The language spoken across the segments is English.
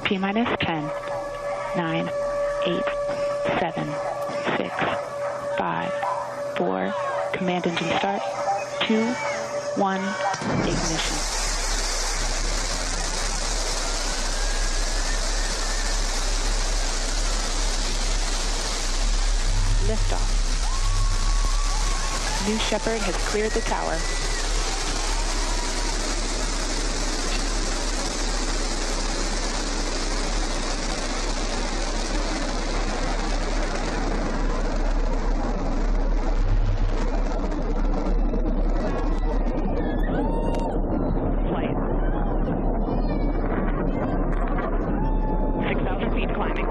T-minus 10, 9, 8, 7, 6, 5, 4, command engine start, 2, 1, ignition. Liftoff. New Shepard has cleared the tower. Flight. 6,000 feet climbing.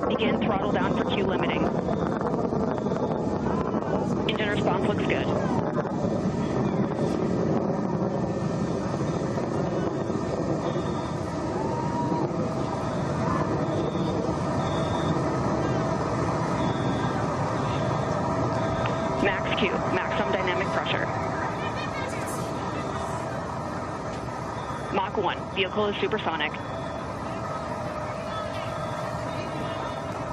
Begin throttle down for Q limiting. Engine response looks good. Max Q, maximum dynamic pressure. Mach 1, vehicle is supersonic.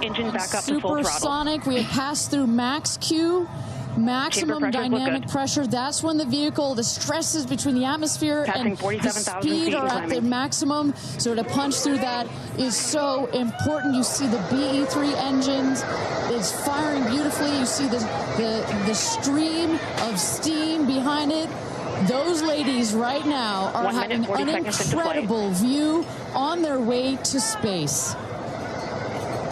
Engine back up to full throttle. Supersonic, we have passed through max Q, maximum dynamic pressure. That's when the vehicle, the stresses between the atmosphere and the speed are at their maximum. So to punch through that is so important. You see the BE3 engines is firing beautifully. You see the stream of steam behind it. Those ladies right now are having an incredible view on their way to space.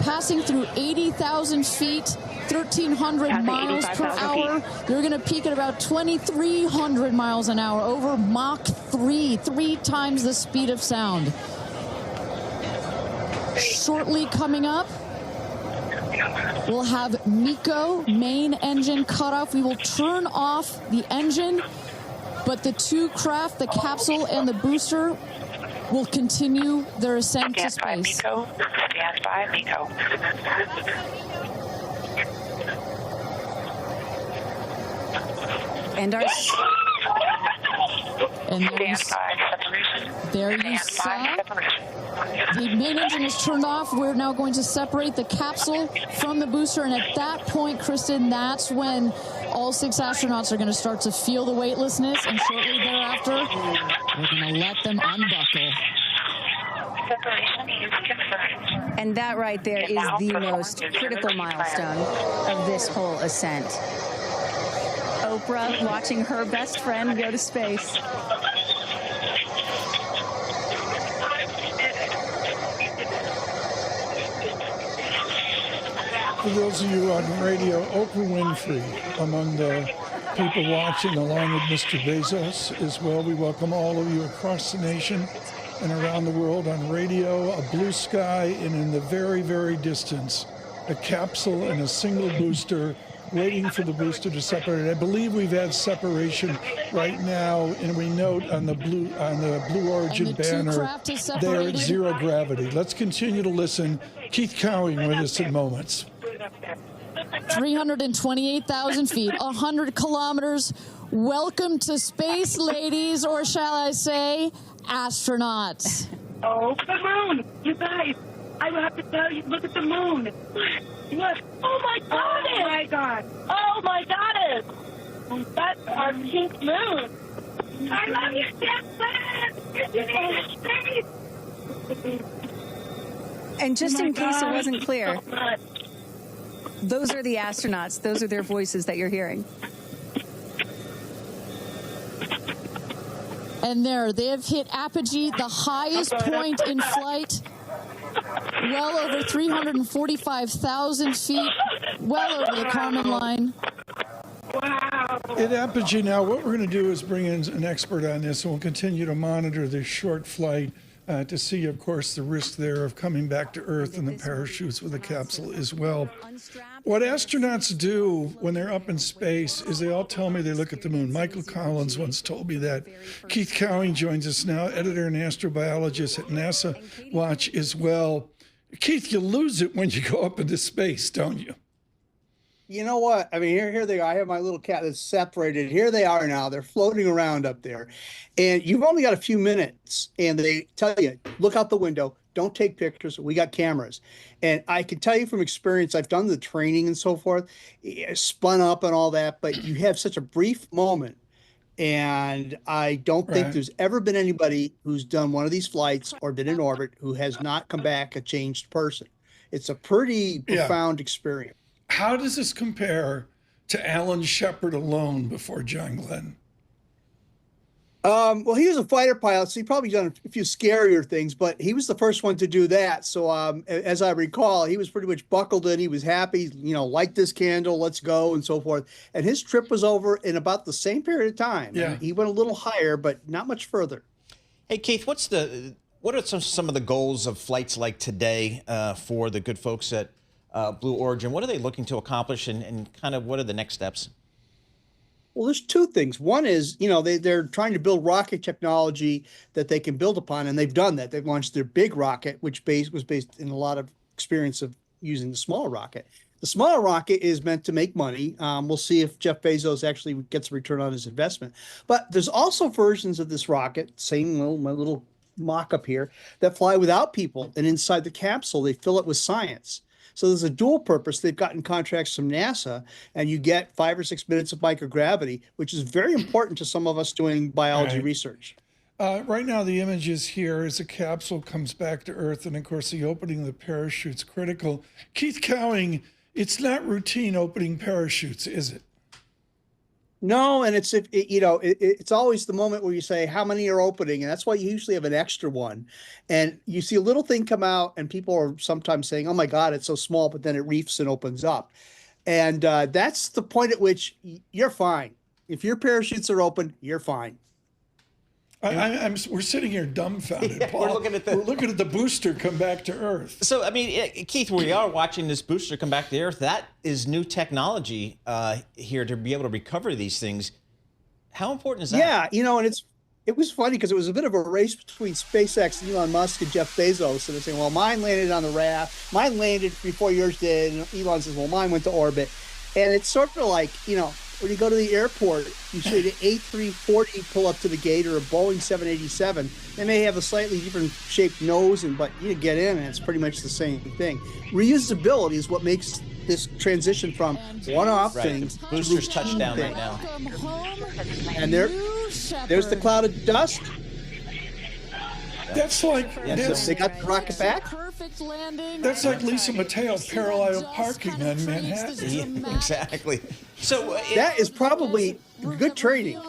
Passing through 80,000 feet, 1,300 miles per hour. They're going to peak at about 2,300 miles an hour over Mach 3, 3 times the speed of sound. Shortly coming up, we'll have MECO, main engine cutoff. We will turn off the engine, but the two craft, the capsule and the booster, will continue their ascent to space. Stand by, MECO. And there you saw the main engine is turned off. We're now going to separate the capsule from the booster, and at that point, Kristen, that's when all 6 astronauts are going to start to feel the weightlessness, and shortly thereafter, we're going to let them unbuckle. Separation is confirmed. And that right there is the most critical milestone of this whole ascent. Oprah watching her best friend go to space. For those of you on radio, Oprah Winfrey among the people watching, along with Mr. Bezos as well. We welcome all of you across the nation and around the world on radio, a blue sky, and in the very, very distance, a capsule and a single booster waiting for the booster to separate. I believe we've had separation right now, and we note on the Blue Origin banner, they're at 0 gravity. Let's continue to listen. Keith Cowing with us in moments. 328,000 feet, 100 kilometers. Welcome to space, ladies, or shall I say, astronauts. Oh, the moon! You guys, I have to tell you, look at the moon. Look. Oh, my God. Oh, my God. Oh, my goddess. That's our pink moon. I love you, Jeff Bezos. And just in case it wasn't clear, those are the astronauts. Those are their voices that you're hearing. And they have hit apogee, the highest point in flight, well over 345,000 feet, well over the Kármán line. Wow. At apogee now, what we're going to do is bring in an expert on this, and we'll continue to monitor this short flight to see, of course, the risk there of coming back to Earth and the parachutes with the capsule as well. What astronauts do when they're up in space is they all tell me they look at the moon. Michael Collins once told me that. Keith Cowing joins us now, editor and astrobiologist at NASA Watch as well. Keith, you lose it when you go up into space, don't you? you know what? I mean, here they are. I have my little cat that's separated. Here they are now. They're floating around up there. And you've only got a few minutes. And they tell you, look out the window. Don't take pictures. We got cameras. And I can tell you from experience, I've done the training and so forth, spun up and all that, but you have such a brief moment. And I don't think there's ever been anybody who's done one of these flights or been in orbit who has not come back a changed person. It's a pretty profound experience. How does this compare to Alan Shepard alone before John Glenn? Well, he was a fighter pilot, so he probably done a few scarier things, but he was the first one to do that. So as I recall, he was pretty much buckled in. He was happy, you know, light this candle, let's go, and so forth. And his trip was over in about the same period of time. Yeah. He went a little higher, but not much further. Hey, Keith, what are some of the goals of flights like today for the good folks at Blue Origin? What are they looking to accomplish, and kind of what are the next steps? Well, there's two things. One is, you know, they're trying to build rocket technology that they can build upon, and they've done that. They've launched their big rocket, which was based in a lot of experience of using the smaller rocket. The smaller rocket is meant to make money. We'll see if Jeff Bezos actually gets a return on his investment. But there's also versions of this rocket, my little mock-up here, that fly without people, and inside the capsule, they fill it with science. So there's a dual purpose. They've gotten contracts from NASA, and you get 5 or 6 minutes of microgravity, which is very important to some of us doing biology research. Right now, the image is here as a capsule comes back to Earth, and of course, the opening of the parachute's critical. Keith Cowing, it's not routine opening parachutes, is it? No, and it's always the moment where you say, how many are opening? And that's why you usually have an extra one. And you see a little thing come out, and people are sometimes saying, oh my God, it's so small, but then it reefs and opens up. And that's the point at which you're fine. If your parachutes are open, you're fine. We're sitting here dumbfounded, Paul. We're looking at the booster come back to Earth. So, I mean, Keith, we are watching this booster come back to Earth. That is new technology here to be able to recover these things. How important is that? Yeah, you know, and it was funny because it was a bit of a race between SpaceX, Elon Musk, and Jeff Bezos. And they're saying, well, mine landed on the raft. Mine landed before yours did. And Elon says, well, mine went to orbit. And it's sort of like, you know, when you go to the airport, you see the A340 pull up to the gate or a Boeing 787. They may have a slightly different shaped nose, but you get in and it's pretty much the same thing. Reusability is what makes this transition from one-off things to boosters touchdown right now. And there's the cloud of dust. That's like they got the rocket back. That's like Lisa Mateo parallel parking on Manhattan. Yeah, exactly. So that is probably good training.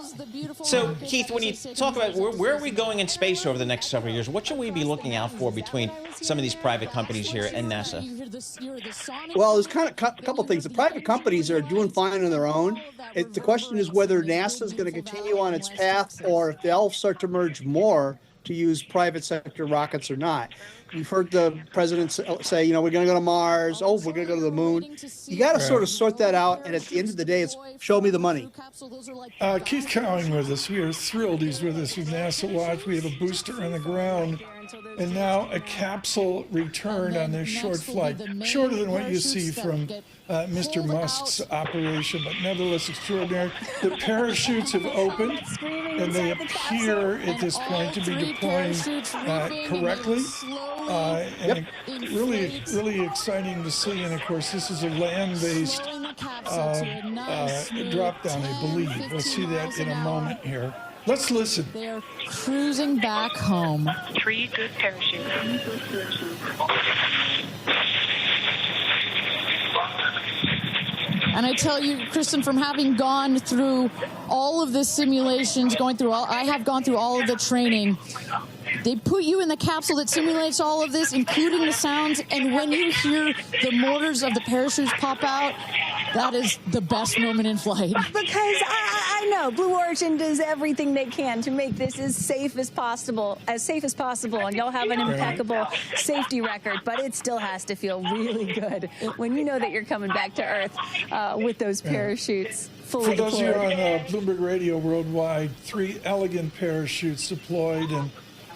So Keith, when you talk about where are we going in space over the next several years, what should we be looking out for between some of these private companies here and NASA? Well, there's kind of a couple things. The private companies are doing fine on their own. The question is whether NASA is going to continue on its path, or if they'll start to merge more to use private sector rockets or not. We've heard the president say, you know, we're going to go to Mars. Oh, we're going to go to the moon. You got to sort of sort that out. And at the end of the day, it's show me the money. Keith Cowing with us. We are thrilled he's with us with NASA Watch. We have a booster on the ground. And now a capsule return on this short flight. Shorter than what you see from Mr. Musk's operation, but nevertheless extraordinary. The parachutes have opened, and they appear at this point to be deploying correctly. And really, really exciting to see. And of course, this is a land-based drop down, I believe. We'll see that in a moment here. Let's listen. They're cruising back home. 3 good parachutes. And I tell you, Kristen, from having gone through all of the simulations, I have gone through all of the training. They put you in the capsule that simulates all of this, including the sounds. And when you hear the motors of the parachutes pop out, that is the best moment in flight. Because I know Blue Origin does everything they can to make this as safe as possible, and y'all have an impeccable safety record, but it still has to feel really good when you know that you're coming back to Earth with those parachutes fully deployed. For those of you on Bloomberg Radio Worldwide, 3 elegant parachutes deployed, and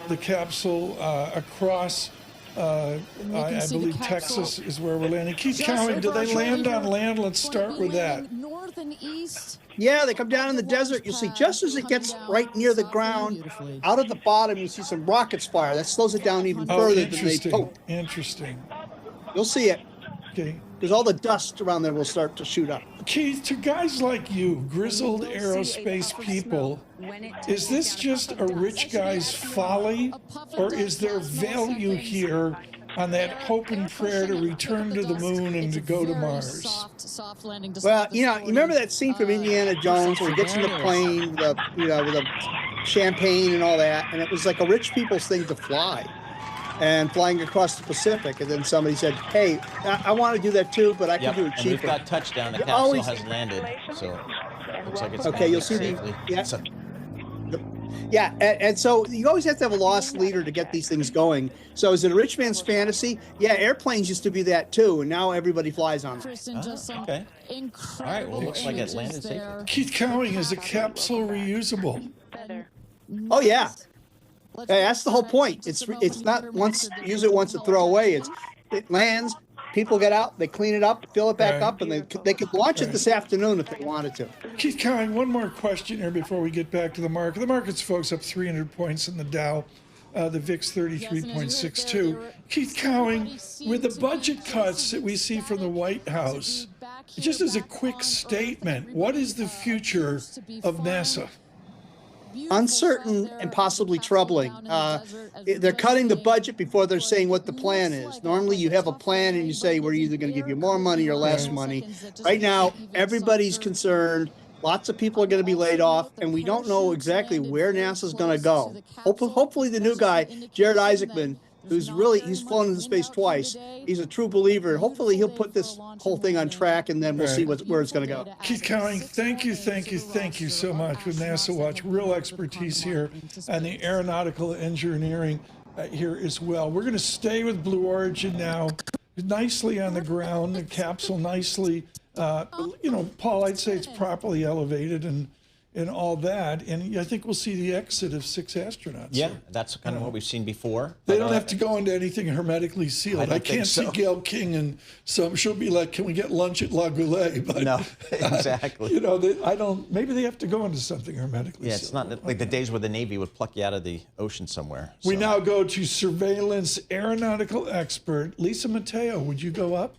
the capsule across I believe Texas is where we're landing. Keith Cowing, do they land on land? Let's start with that. North and east. Yeah, they come down in the desert. You'll see just as it gets right near the ground, out at the bottom, you see some rockets fire. That slows it down even further than they poke. Interesting. You'll see it. Okay. Because all the dust around there will start to shoot up. Keith, to guys like you, grizzled aerospace people, is this just a rich guy's folly, or is there value here on that hope and prayer to return to the moon and to go to Mars? Well, you remember that scene from Indiana Jones where he gets in the plane with a champagne and all that, and it was like a rich people's thing to fly. And flying across the Pacific, and then somebody said, "Hey, I want to do that too, but I can do it cheaper." And we've got touchdown. The capsule has landed, so it looks like it's okay. You'll see safely. And so you always have to have a lost leader to get these things going. So is it a rich man's fantasy? Yeah, airplanes used to be that too, and now everybody flies on them. Okay. All right. Well, it looks like it landed safely. Keith Cowing, is the capsule reusable? Oh yeah. Hey, that's the whole point. It's not use it once to throw away. It lands, people get out, they clean it up, fill it back up, and they could launch it this afternoon if they wanted to. Keith Cowing, one more question here before we get back to the market. The market's, folks, up 300 points in the Dow. The VIX 33.62. Keith Cowing, with the budget cuts that we see from the White House, just as a quick statement, what is the future of NASA? Uncertain and possibly troubling. They're cutting the budget before they're saying what the plan is. Normally you have a plan and you say we're either going to give you more money or less money. Right now, everybody's concerned. Lots of people are going to be laid off, and we don't know exactly where NASA's going to go. Hopefully the new guy, Jared Isaacman, he's flown into space twice. He's a true believer. Hopefully he'll put this whole thing on track, and then we'll see where it's going to go. Keith Cowing, thank you so much with NASA Watch. Real expertise here on the aeronautical engineering here as well. We're going to stay with Blue Origin now. Nicely on the ground, the capsule nicely, Paul, I'd say it's properly elevated and all that. And I think we'll see the exit of 6 astronauts. Yeah, that's kind of what we've seen before. They don't have to go into anything hermetically sealed. I can't see Gayle King and she'll be like, can we get lunch at La Goulet? But, no, exactly. Maybe they have to go into something hermetically sealed. It's not like the days where the Navy would pluck you out of the ocean somewhere. So. We now go to surveillance aeronautical expert, Lisa Mateo. Would you go up?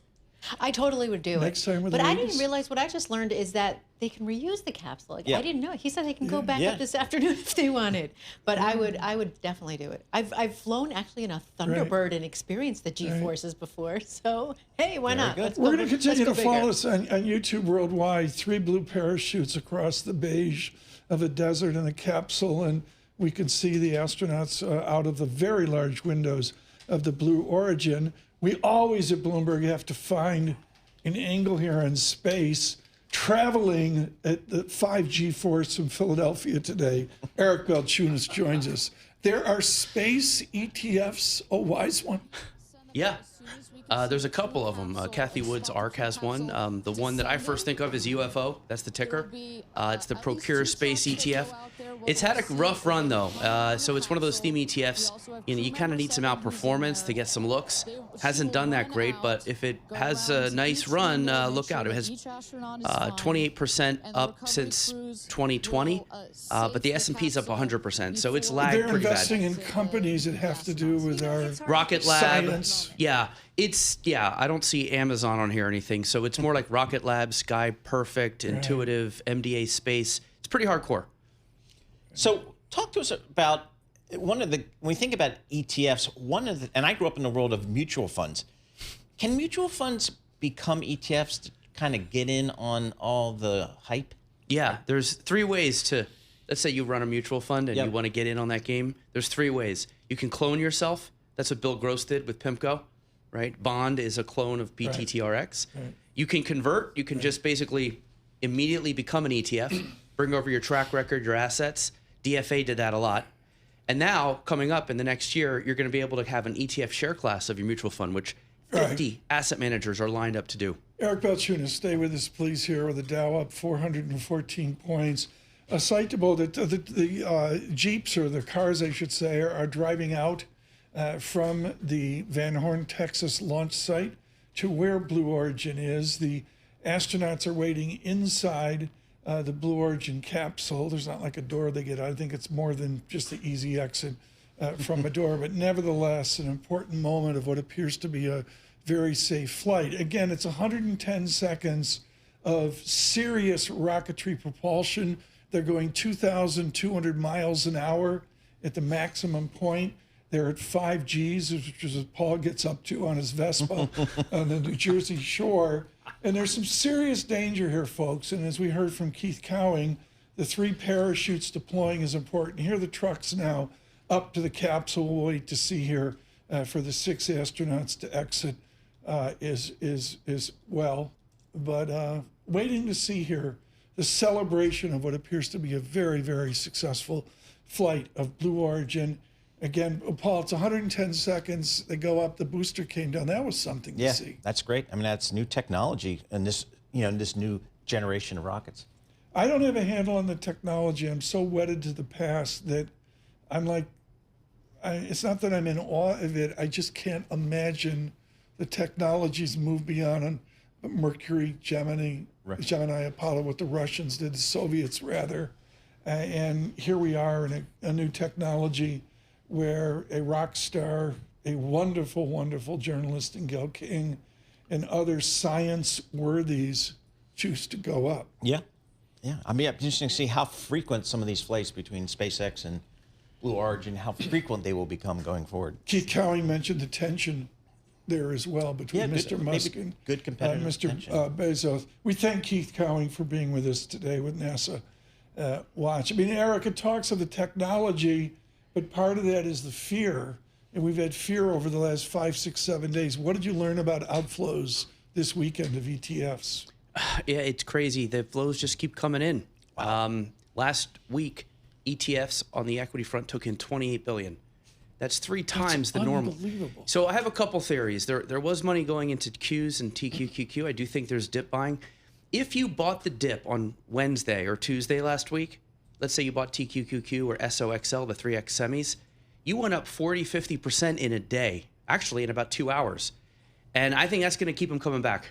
I totally would do Next it. time with but the I ladies? didn't realize what I just learned is that they can reuse the capsule. I didn't know. He said they can go back up this afternoon if they wanted. But I would definitely do it. I've flown actually in a Thunderbird and experienced the G-forces before. So hey, why not? We're going to continue to follow us on YouTube worldwide. 3 blue parachutes across the beige of a desert in a capsule, and we can see the astronauts out of the very large windows of the Blue Origin. We always at Bloomberg have to find an angle here in space. Traveling at the 5G Force from Philadelphia today, Eric Balchunas joins us. There are space ETFs, a wise one. Yeah. There's a couple of them. Kathy Wood's ARC has one. The one that I first think of is UFO. That's the ticker. It's the Procure Space ETF. It's had a rough run, though. So it's one of those theme ETFs. You kind of need some outperformance to get some looks. Hasn't done that great, but if it has a nice run, look out. It has 28% up since 2020, but the S&P's up 100%. So it's lagged pretty bad. They're investing in companies that have to do with our Rocket Lab. Science. Yeah. I don't see Amazon on here or anything. So it's more like Rocket Lab, Sky Perfect, Intuitive, MDA Space. It's pretty hardcore. So talk to us about when we think about ETFs, and I grew up in the world of mutual funds. Can mutual funds become ETFs to kind of get in on all the hype? Yeah, there's 3 ways to, let's say you run a mutual fund and you want to get in on that game. There's 3 ways. You can clone yourself. That's what Bill Gross did with PIMCO, right? Bond is a clone of BTTRX. Right. You can convert. You can just basically immediately become an ETF, bring over your track record, your assets. DFA did that a lot. And now, coming up in the next year, you're going to be able to have an ETF share class of your mutual fund, which 50 asset managers are lined up to do. Eric Balchunas, stay with us, please, here with the Dow up 414 points. Citable that the Jeeps, or the cars, I should say, are driving out from the Van Horn, Texas launch site to where Blue Origin is. The astronauts are waiting inside the Blue Origin capsule. There's not like a door they get out. I think it's more than just the easy exit from a door, but nevertheless, an important moment of what appears to be a very safe flight. Again, it's 110 seconds of serious rocketry propulsion. They're going 2,200 miles an hour at the maximum point. They're at 5 Gs, which is what Paul gets up to on his Vespa on the New Jersey shore. And there's some serious danger here, folks. And as we heard from Keith Cowing, the 3 parachutes deploying is important. Here are the trucks now up to the capsule. We'll wait to see here for the 6 astronauts to exit is well. But waiting to see here the celebration of what appears to be a very, very successful flight of Blue Origin. Again, Paul, it's 110 seconds. They go up. The booster came down. That was something to see. That's great. I mean, that's new technology in this, this new generation of rockets. I don't have a handle on the technology. I'm so wedded to the past that I'm like, it's not that I'm in awe of it. I just can't imagine the technologies move beyond Mercury, Gemini, Apollo, what the Russians did, the Soviets rather. And here we are in a new technology where a rock star, a wonderful, wonderful journalist in Gayle King, and other science worthies choose to go up. Yeah. I mean, it's interesting to see how frequent some of these flights between SpaceX and Blue Origin, how frequent they will become going forward. Keith Cowing mentioned the tension there as well between Mr. Musk and Mr. Bezos. We thank Keith Cowing for being with us today with NASA Watch. I mean, Erica talks of the technology, but part of that is the fear. And we've had fear over the last 5, 6, 7 days. What did you learn about outflows this weekend of ETFs? Yeah, it's crazy. The flows just keep coming in. Last week, ETFs on the equity front took in $28 billion. That's 3 times the normal. So I have a couple theories. There was money going into Qs and TQQQ. I do think there's dip buying. If you bought the dip on Wednesday or Tuesday last week, let's say you bought TQQQ or SOXL, the 3X semis, you went up 40, 50% in a day, actually in about 2 hours. And I think that's going to keep them coming back.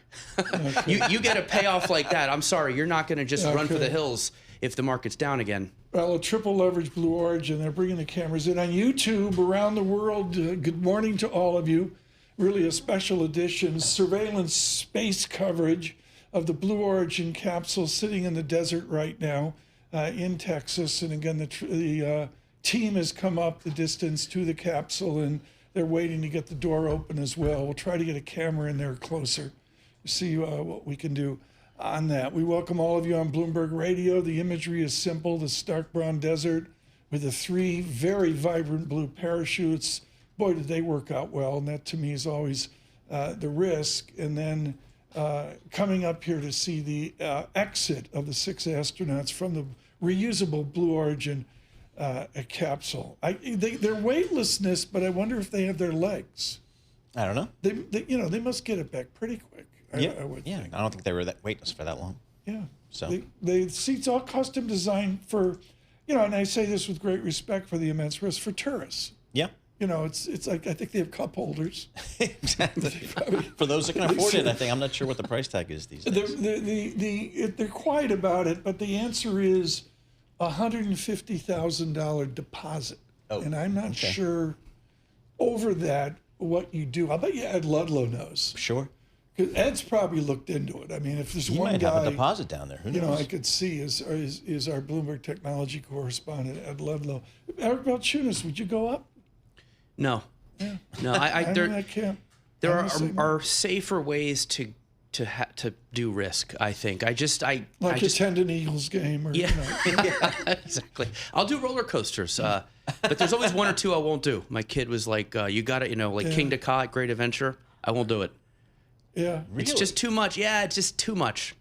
You get a payoff like that. I'm sorry, you're not going to just run for the hills if the market's down again. Well, a triple leverage Blue Origin. They're bringing the cameras in on YouTube around the world. Good morning to all of you. Really a special edition surveillance space coverage of the Blue Origin capsule sitting in the desert right now. In Texas, and again, the team has come up the distance to the capsule, and they're waiting to get the door open as well. We'll try to get a camera in there closer, see what we can do on that. We welcome all of you on Bloomberg Radio. The imagery is simple: the stark brown desert with the 3 very vibrant blue parachutes. Boy, did they work out well, and that to me is always the risk. And then coming up here to see the exit of the 6 astronauts from the reusable Blue Origin capsule. They're weightlessness, but I wonder if they have their legs. I don't know. They must get it back pretty quick. I would think. I don't think they were that weightless for that long. Yeah. So the seats all custom designed for, and I say this with great respect for the immense risk for tourists. Yeah. It's like I think they have cup holders. Exactly. For those that can afford it, I think. I'm not sure what the price tag is these days. They're quiet about it, but the answer is $150,000 deposit. Oh, and I'm not sure over that what you do. I bet you Ed Ludlow knows. Sure. Because Ed's probably looked into it. I mean, if there's one might guy, have a deposit down there. Who knows? I could see is our Bloomberg technology correspondent, Ed Ludlow. Eric Balchunas, would you go up? No. Yeah. No, I can't. There are safer ways to do risk. I think. I just attend an Eagles game. Or, exactly. I'll do roller coasters, but there's always 1 or 2 I won't do. My kid was like, "You got it," like King to Ka at Great Adventure. I won't do it. Yeah, it's just too much. Yeah, it's just too much.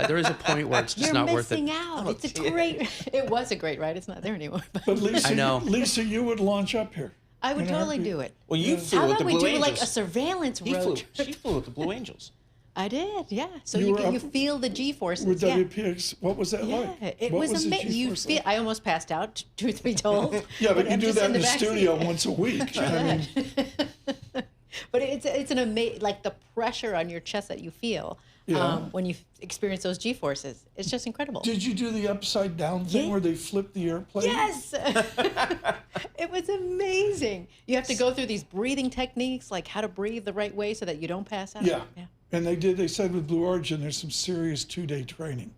There is a point where it's just not worth it. You're missing out. It's a great. It was a great ride. It's not there anymore. But Lisa, I know. Lisa, you would launch up here. I would totally do it. Well, you flew How with the about we Blue do Angels. like a surveillance road trip? She flew with the Blue Angels. I did, yeah. So you feel the G-forces. With WPX, what was that like? It was amazing. You feel. Like? I almost passed out, truth be told. Yeah, but you do that in the studio once a week. I mean. But it's an amazing, like the pressure on your chest that you feel when you experience those G-forces. It's just incredible. Did you do the upside down thing where they flip the airplane? Yes. It was amazing. You have to go through these breathing techniques, like how to breathe the right way so that you don't pass out. Yeah. And they said with Blue Origin, there's some serious 2-day training.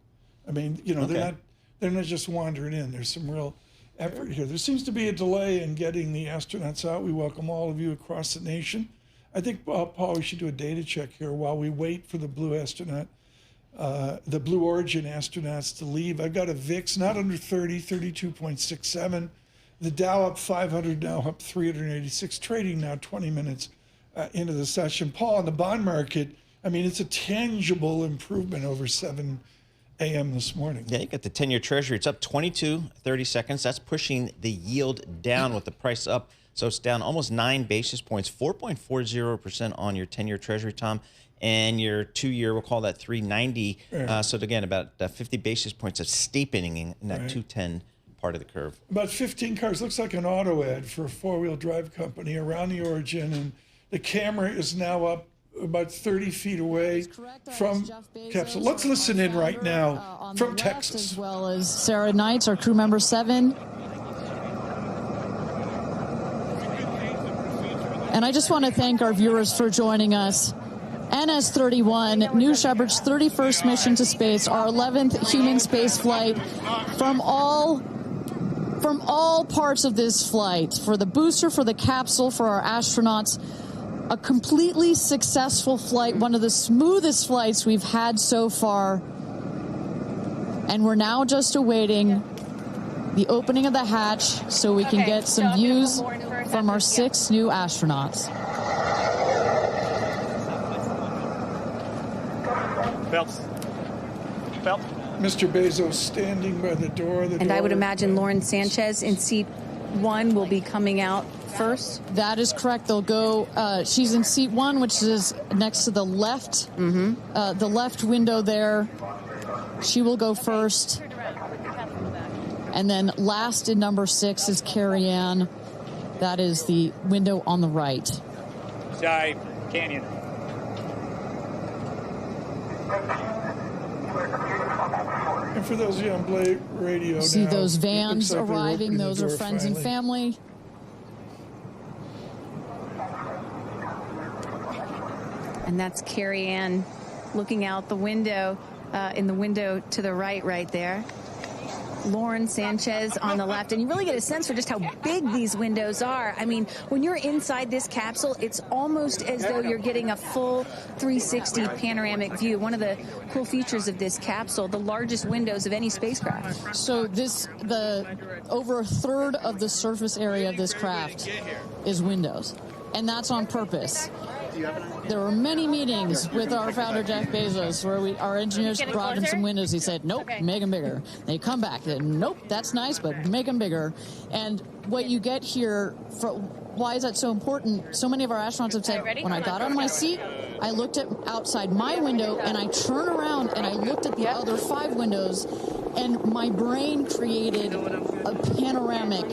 I mean, they're not just wandering in. There's some real effort here. There seems to be a delay in getting the astronauts out. We welcome all of you across the nation. I think, Paul, we should do a data check here while we wait for the Blue Origin astronauts to leave. I've got a VIX, not under 30, 32.67. The Dow up 500, now up 386, trading now 20 minutes into the session. Paul, on the bond market, I mean, it's a tangible improvement over 7 a.m. this morning. Yeah, you got the 10-year Treasury. It's up 22.30 seconds. That's pushing the yield down with the price up. So it's down almost 9 basis points, 4.40% on your 10-year Treasury, Tom. And your 2-year, we'll call that 390. So again, about 50 basis points of steepening in that 210 part of the curve. About 15 cars. Looks like an auto ad for a 4-wheel drive company around the Origin. And the camera is now up about 30 feet away from Capsule. Let's listen in right now from Texas. As well as Sarah Knights, our crew member 7. And I just want to thank our viewers for joining us. NS-31, New Shepard's 31st mission to space, our 11th human space flight. From all parts of this flight, for the booster, for the capsule, for our astronauts, a completely successful flight, one of the smoothest flights we've had so far. And we're now just awaiting the opening of the hatch so we can get some views from our 6 new astronauts. Phelps. Mr. Bezos standing by the door. And I would imagine Lauren Sánchez in seat 1 will be coming out first. That is correct. They'll go. She's in seat 1, which is next to the left. The left window there. She will go first. And then last in number 6 is Kerianne. That is the window on the right. Side canyon. And for those of you on Blade Radio, see now, those vans like arriving. Those are friends and family. And that's Kerianne looking out the window, in the window to the right there. Lauren Sánchez on the left. And you really get a sense for just how big these windows are. I mean, when you're inside this capsule, it's almost as though you're getting a full 360 panoramic view. One of the cool features of this capsule, the largest windows of any spacecraft. So over a third of the surface area of this craft is windows. And that's on purpose. There were many meetings with our founder, Jeff Bezos, where our engineers brought him some windows. He said, nope, make them bigger. They come back. They said, nope, that's nice, but make them bigger. And what you get here, why is that so important? So many of our astronauts have said, when I got on my seat, I looked at outside my window, and I turned around, and I looked at the other 5 windows, and my brain created a panoramic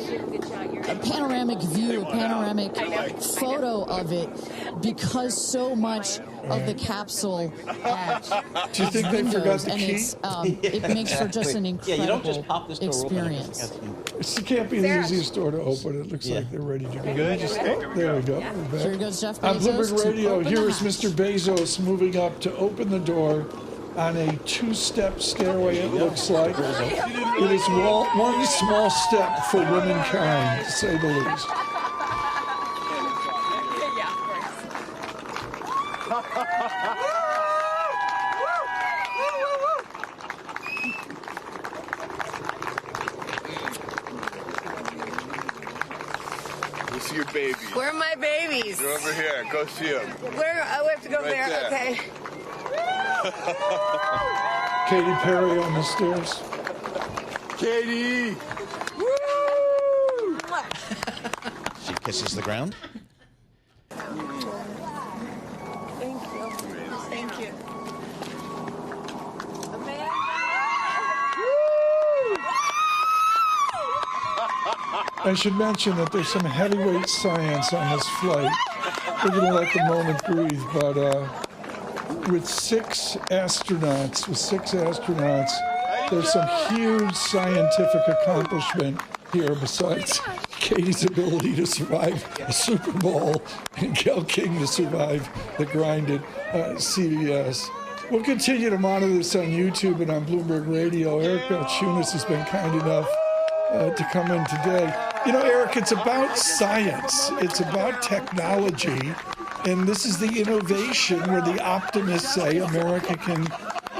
view, a panoramic photo of it, because so much of the capsule do you think they forgot the key? It makes for just an incredible you don't just pop this door experience. It can't be the easiest door to open. It looks like they're ready to go. There we go. Here goes Jeff Bezos. On Bloomberg Radio, here is Mr. Bezos moving up to open the door on a 2-step stairway, it looks like. It is one small step for womankind, to say the least. Go see your babies. Where are my babies? They're over here. Go see them. Where? Oh, we have to go Right there. Okay. Katy Perry on the stairs. Katy! Woo! She kisses the ground. Thank you. Thank you. I should mention that there's some heavyweight science on this flight. We're going to let the moment breathe, but with six astronauts, there's some huge scientific accomplishment here besides Katy's ability to survive a Super Bowl and Gayle King to survive the grind at CBS. We'll continue to monitor this on YouTube and on Bloomberg Radio. Eric Balchunas has been kind enough to come in today. You know, Eric, it's about science. It's about technology. And this is the innovation where the optimists say America can,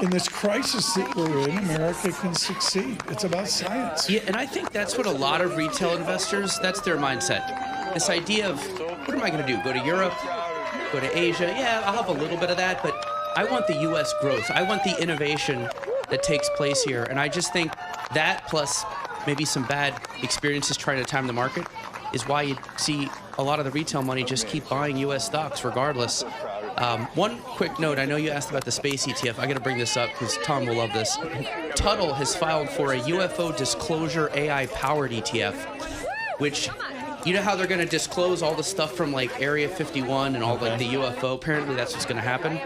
in this crisis that we're in, America can succeed. It's about science. Yeah, and I think that's what a lot of retail investors, that's their mindset. This idea of, what am I going to do? Go to Europe? Go to Asia? Yeah, I'll have a little bit of that, but I want the U.S. growth. I want the innovation that takes place here. And I just think that plus maybe some bad experiences trying to time the market is why you see a lot of the retail money just keep buying U.S. stocks regardless. One quick note, I know you asked about the space ETF. I got to bring this up because Tom will love this. Tuttle has filed for a UFO disclosure AI-powered ETF, which, you know how they're going to disclose all the stuff from like Area 51 and all like the UFO? Apparently that's what's going to happen.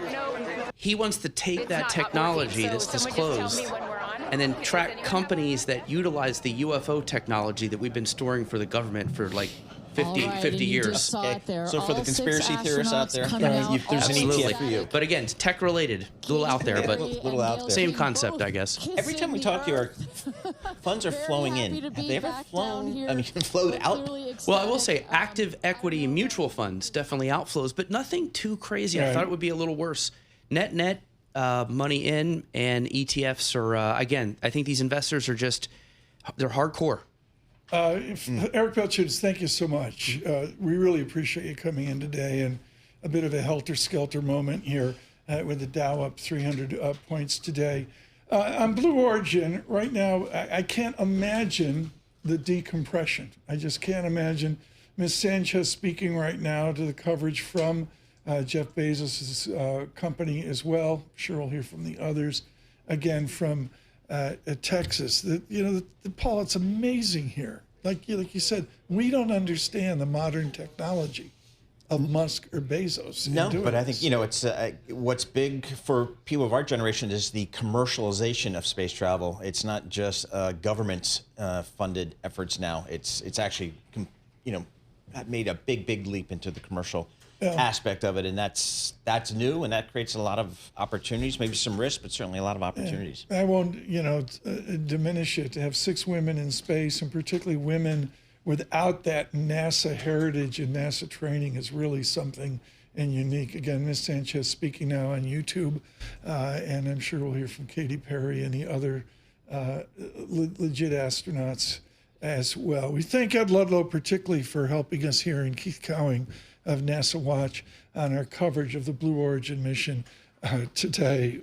He wants to take that technology that's disclosed and then track companies that utilize the UFO technology that we've been storing for the government for like 50 years. Okay. So for the conspiracy theorists out there, there's an ETF for you. But again, it's tech related, a little out there, but little out there. Same concept, I guess. Every time we talk to you, our funds are flowing in. Have they ever flowed out? Well, I will say active equity mutual funds, definitely outflows, but nothing too crazy. I thought it would be a little worse. Net, money in, and ETFs are, again, I think these investors are just, they're hardcore. Eric Balchunas, thank you so much. We really appreciate you coming in today, and a bit of a helter-skelter moment here with the Dow up 300 points today. On Blue Origin, right now, I can't imagine the decompression. I just can't imagine. Ms. Sánchez speaking right now to the coverage from Jeff Bezos' company as well. Sure, we'll hear from the others. Again, from Texas. Paul, it's amazing here. Like you said, we don't understand the modern technology of Musk or Bezos. No, but I think, it's what's big for people of our generation is the commercialization of space travel. It's not just government funded efforts now. It's actually, made a big leap into the commercial aspect of it, and that's new, and that creates a lot of opportunities, maybe some risk, but certainly a lot of opportunities. I won't, diminish it. To have 6 women in space, and particularly women without that NASA heritage and NASA training, is really something and unique. Again, Ms. Sánchez speaking now on YouTube, and I'm sure we'll hear from Katy Perry and the other legit astronauts as well. We thank Ed Ludlow particularly for helping us here, and Keith Cowing of NASA Watch on our coverage of the Blue Origin mission today.